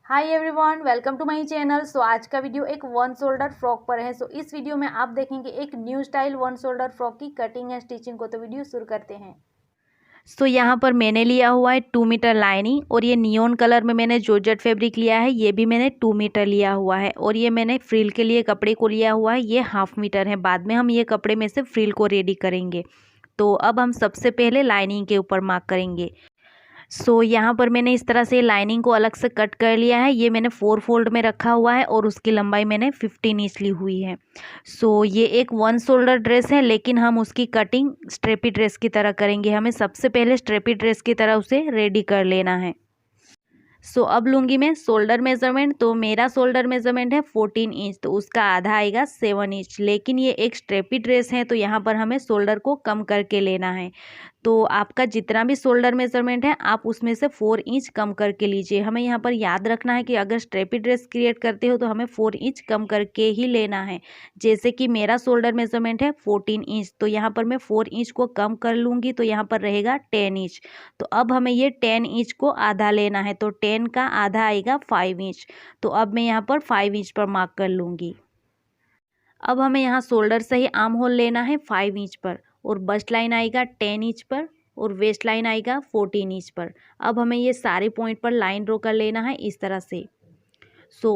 Hi everyone, welcome to my channel. So आज का video एक वन शोल्डर फ्रॉक पर है। सो इस वीडियो में आप देखेंगे एक new style one shoulder frock की कटिंग एंड स्टिचिंग को। तो वीडियो शुरू करते हैं। सो यहाँ पर मैंने लिया हुआ है 2 मीटर लाइनिंग और ये नियॉन कलर में मैंने जॉर्जेट फैब्रिक लिया है, ये भी मैंने 2 मीटर लिया हुआ है। और ये मैंने फ्रिल के लिए कपड़े को लिया हुआ है, ये 1/2 मीटर है। बाद में हम ये कपड़े में से फ्रिल को रेडी करेंगे। तो अब हम सबसे पहले लाइनिंग के ऊपर मार्क करेंगे। यहाँ पर मैंने इस तरह से लाइनिंग को अलग से कट कर लिया है। ये मैंने 4 फोल्ड में रखा हुआ है और उसकी लंबाई मैंने 15 इंच ली हुई है। ये एक वन शोल्डर ड्रेस है, लेकिन हम उसकी कटिंग स्ट्रेपी ड्रेस की तरह करेंगे। हमें सबसे पहले स्ट्रेपी ड्रेस की तरह उसे रेडी कर लेना है। अब लूँगी मैं शोल्डर मेज़रमेंट। तो मेरा शोल्डर मेज़रमेंट है 14 इंच, तो उसका आधा आएगा 7 इंच। लेकिन ये एक स्ट्रेपी ड्रेस है, तो यहाँ पर हमें शोल्डर को कम करके लेना है। तो आपका जितना भी शोल्डर मेज़रमेंट है, आप उसमें से 4 इंच कम करके लीजिए। हमें यहाँ पर याद रखना है कि अगर स्ट्रेपी ड्रेस क्रिएट करते हो तो हमें 4 इंच कम करके ही लेना है। जैसे कि मेरा शोल्डर मेज़रमेंट है 14 इंच, तो यहाँ पर मैं 4 इंच को कम कर लूँगी, तो यहाँ पर रहेगा 10 इंच। तो अब हमें ये 10 इंच को आधा लेना है, तो 10 का आधा आएगा 5 इंच। तो अब मैं यहाँ पर 5 इंच पर मार्क कर लूँगी। अब हमें यहाँ शोल्डर से ही आर्म होल लेना है 5 इंच पर, और बस्ट लाइन आएगा 10 इंच पर, और वेस्ट लाइन आएगा 14 इंच पर। अब हमें ये सारे पॉइंट पर लाइन ड्रॉ कर लेना है इस तरह से।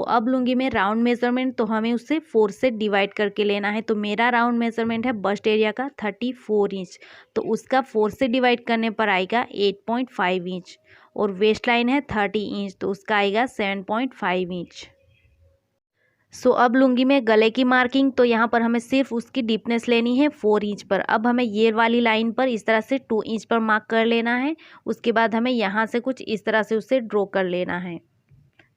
अब लूँगी मैं राउंड मेज़रमेंट, तो हमें उसे 4 से डिवाइड करके लेना है। तो मेरा राउंड मेज़रमेंट है बस्ट एरिया का 34 इंच, तो उसका 4 से डिवाइड करने पर आएगा 8.5 इंच। और वेस्ट लाइन है 30 इंच, तो उसका आएगा 7.5 इंच। अब लूँगी मैं गले की मार्किंग। तो यहाँ पर हमें सिर्फ उसकी डीपनेस लेनी है 4 इंच पर। अब हमें ये वाली लाइन पर इस तरह से 2 इंच पर मार्क कर लेना है। उसके बाद हमें यहाँ से कुछ इस तरह से उसे ड्रॉ कर लेना है।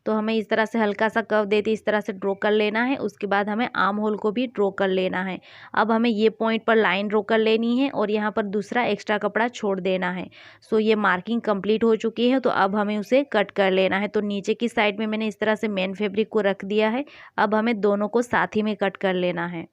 तो हमें इस तरह से हल्का सा कर्व देते इस तरह से ड्रॉ कर लेना है। उसके बाद हमें आर्म होल को भी ड्रॉ कर लेना है। अब हमें ये पॉइंट पर लाइन ड्रॉ कर लेनी है और यहाँ पर दूसरा एक्स्ट्रा कपड़ा छोड़ देना है। ये मार्किंग कंप्लीट हो चुकी है, तो अब हमें उसे कट कर लेना है। तो नीचे की साइड में मैंने इस तरह से मेन फैब्रिक को रख दिया है। अब हमें दोनों को साथ ही में कट कर लेना है।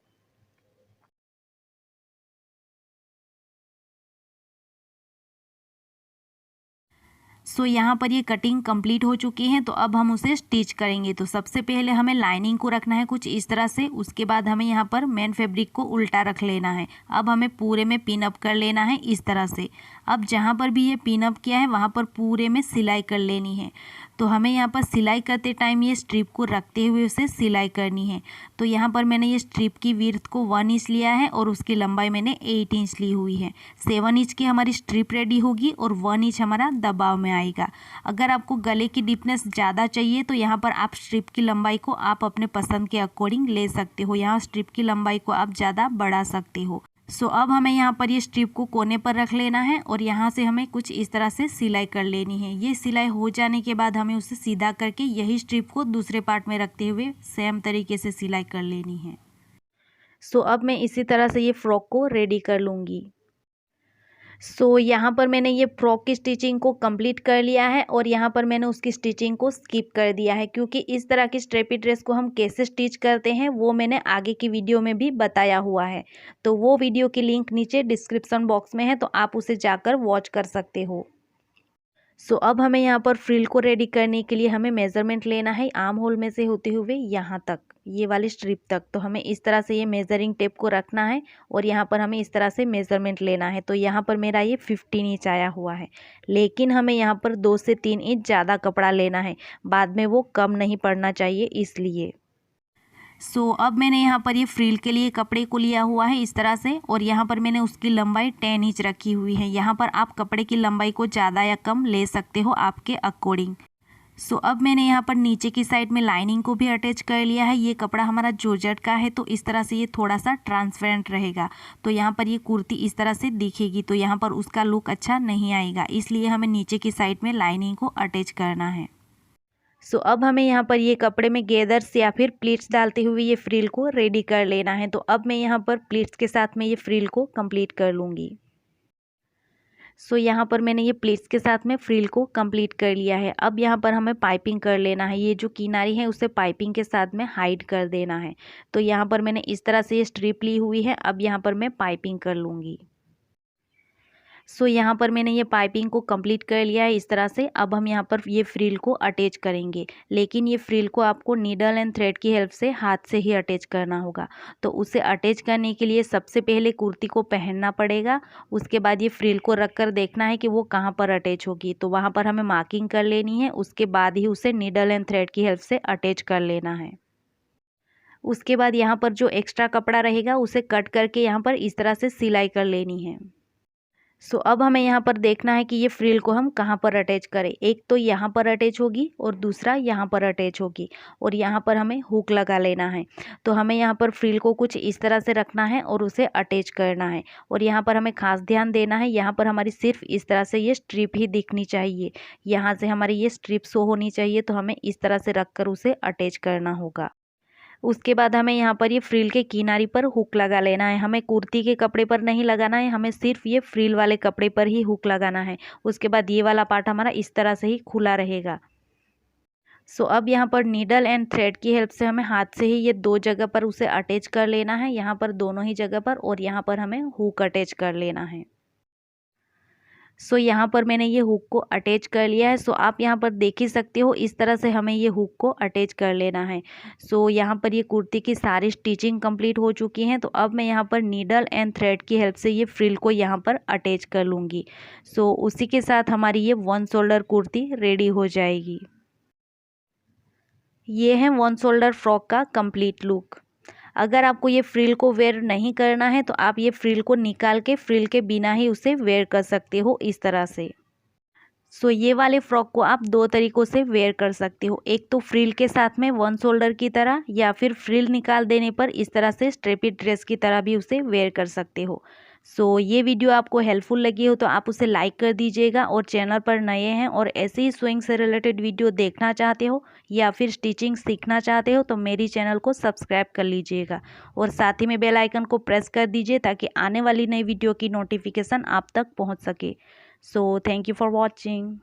यहाँ पर ये कटिंग कंप्लीट हो चुकी है, तो अब हम उसे स्टिच करेंगे। तो सबसे पहले हमें लाइनिंग को रखना है कुछ इस तरह से। उसके बाद हमें यहाँ पर मेन फैब्रिक को उल्टा रख लेना है। अब हमें पूरे में पिन अप कर लेना है इस तरह से। अब जहाँ पर भी ये पिन अप किया है वहाँ पर पूरे में सिलाई कर लेनी है। तो हमें यहाँ पर सिलाई करते टाइम ये स्ट्रिप को रखते हुए उसे सिलाई करनी है। तो यहाँ पर मैंने ये स्ट्रिप की विड्थ को 1 इंच लिया है और उसकी लंबाई मैंने 8 इंच ली हुई है। 7 इंच की हमारी स्ट्रिप रेडी होगी और 1 इंच हमारा दबाव में आएगा। अगर आपको गले की डीपनेस ज़्यादा चाहिए तो यहाँ पर आप स्ट्रिप की लंबाई को आप अपने पसंद के अकॉर्डिंग ले सकते हो। यहाँ स्ट्रिप की लंबाई को आप ज़्यादा बढ़ा सकते हो। अब हमें यहाँ पर ये स्ट्रिप को कोने पर रख लेना है और यहाँ से हमें कुछ इस तरह से सिलाई कर लेनी है। ये सिलाई हो जाने के बाद हमें उसे सीधा करके यही स्ट्रिप को दूसरे पार्ट में रखते हुए सेम तरीके से सिलाई कर लेनी है। अब मैं इसी तरह से ये फ्रॉक को रेडी कर लूँगी। यहाँ पर मैंने ये फ्रॉक की स्टिचिंग को कंप्लीट कर लिया है और यहाँ पर मैंने उसकी स्टिचिंग को स्किप कर दिया है, क्योंकि इस तरह की स्ट्रेपी ड्रेस को हम कैसे स्टिच करते हैं वो मैंने आगे की वीडियो में भी बताया हुआ है। तो वो वीडियो की लिंक नीचे डिस्क्रिप्शन बॉक्स में है, तो आप उसे जाकर वॉच कर सकते हो। अब हमें यहाँ पर फ्रिल को रेडी करने के लिए हमें मेज़रमेंट लेना है आर्म होल में से होते हुए यहाँ तक, ये वाली स्ट्रिप तक। तो हमें इस तरह से ये मेज़रिंग टेप को रखना है और यहाँ पर हमें इस तरह से मेज़रमेंट लेना है। तो यहाँ पर मेरा ये 15 इंच आया हुआ है, लेकिन हमें यहाँ पर 2 से 3 इंच ज़्यादा कपड़ा लेना है, बाद में वो कम नहीं पड़ना चाहिए इसलिए। अब मैंने यहाँ पर ये फ्रिल के लिए कपड़े को लिया हुआ है इस तरह से, और यहाँ पर मैंने उसकी लंबाई 10 इंच रखी हुई है। यहाँ पर आप कपड़े की लंबाई को ज़्यादा या कम ले सकते हो आपके अकॉर्डिंग। अब मैंने यहाँ पर नीचे की साइड में लाइनिंग को भी अटैच कर लिया है। ये कपड़ा हमारा जॉर्जेट का है, तो इस तरह से ये थोड़ा सा ट्रांसपेरेंट रहेगा। तो यहाँ पर ये कुर्ती इस तरह से दिखेगी, तो यहाँ पर उसका लुक अच्छा नहीं आएगा, इसलिए हमें नीचे की साइड में लाइनिंग को अटैच करना है। अब हमें यहाँ पर ये कपड़े में गेदर्स या फिर प्लीट्स डालते हुए ये फ्रिल को रेडी कर लेना है। तो अब मैं यहाँ पर प्लीट्स के साथ में ये फ्रिल को कंप्लीट कर लूँगी। यहाँ पर मैंने ये प्लीट्स के साथ में फ्रिल को कंप्लीट कर लिया है। अब यहाँ पर हमें पाइपिंग कर लेना है। ये जो किनारी है उसे पाइपिंग के साथ में हाइड कर देना है। तो यहाँ पर मैंने इस तरह से ये स्ट्रिप ली हुई है। अब यहाँ पर मैं पाइपिंग कर लूँगी। सो यहाँ पर मैंने ये पाइपिंग को कंप्लीट कर लिया है इस तरह से। अब हम यहाँ पर ये फ्रिल को अटैच करेंगे, लेकिन ये फ्रिल को आपको नीडल एंड थ्रेड की हेल्प से हाथ से ही अटैच करना होगा। तो उसे अटैच करने के लिए सबसे पहले कुर्ती को पहनना पड़ेगा, उसके बाद ये फ्रिल को रख कर देखना है कि वो कहाँ पर अटैच होगी। तो वहाँ पर हमें मार्किंग कर लेनी है, उसके बाद ही उसे नीडल एंड थ्रेड की हेल्प से अटैच कर लेना है। उसके बाद यहाँ पर जो एक्स्ट्रा कपड़ा रहेगा उसे कट करके यहाँ पर इस तरह से सिलाई कर लेनी है। सो अब हमें यहाँ पर देखना है कि ये फ्रिल को हम कहाँ पर अटैच करें। एक तो यहाँ पर अटैच होगी और दूसरा यहाँ पर अटैच होगी, और यहाँ पर हमें हुक लगा लेना है। तो हमें यहाँ पर फ्रिल को कुछ इस तरह से रखना है और उसे अटैच करना है। और यहाँ पर हमें खास ध्यान देना है, यहाँ पर हमारी सिर्फ इस तरह से ये स्ट्रिप ही दिखनी चाहिए, यहाँ से हमारी ये स्ट्रिप शो होनी चाहिए। तो हमें इस तरह से रख कर उसे अटैच करना होगा। उसके बाद हमें यहाँ पर ये फ्रिल के किनारे पर हुक लगा लेना है। हमें कुर्ती के कपड़े पर नहीं लगाना है, हमें सिर्फ ये फ्रिल वाले कपड़े पर ही हुक लगाना है। उसके बाद ये वाला पार्ट हमारा इस तरह से ही खुला रहेगा। सो अब यहाँ पर नीडल एंड थ्रेड की हेल्प से हमें हाथ से ही ये दो जगह पर उसे अटैच कर लेना है, यहाँ पर दोनों ही जगह पर, और यहाँ पर हमें हुक अटैच कर लेना है। सो यहाँ पर मैंने ये हुक को अटैच कर लिया है। सो आप यहाँ पर देख ही सकते हो, इस तरह से हमें ये हुक को अटैच कर लेना है। सो यहाँ पर ये कुर्ती की सारी स्टिचिंग कंप्लीट हो चुकी हैं। तो अब मैं यहाँ पर नीडल एंड थ्रेड की हेल्प से ये फ्रिल को यहाँ पर अटैच कर लूँगी। सो उसी के साथ हमारी ये वन शोल्डर कुर्ती रेडी हो जाएगी। ये है वन शोल्डर फ्रॉक का कंप्लीट लुक। अगर आपको ये फ्रिल को वेयर नहीं करना है तो आप ये फ्रिल को निकाल के फ्रिल के बिना ही उसे वेयर कर सकते हो इस तरह से। सो ये वाले फ्रॉक को आप दो तरीक़ों से वेयर कर सकते हो, एक तो फ्रिल के साथ में वन शोल्डर की तरह, या फिर फ्रिल निकाल देने पर इस तरह से स्ट्रेपी ड्रेस की तरह भी उसे वेयर कर सकते हो। सो ये वीडियो आपको हेल्पफुल लगी हो तो आप उसे लाइक कर दीजिएगा, और चैनल पर नए हैं और ऐसे ही स्विंग से रिलेटेड वीडियो देखना चाहते हो या फिर स्टिचिंग सीखना चाहते हो तो मेरी चैनल को सब्सक्राइब कर लीजिएगा, और साथ ही में बेल आइकन को प्रेस कर दीजिए ताकि आने वाली नई वीडियो की नोटिफिकेशन आप तक पहुँच सके। So thank you for watching.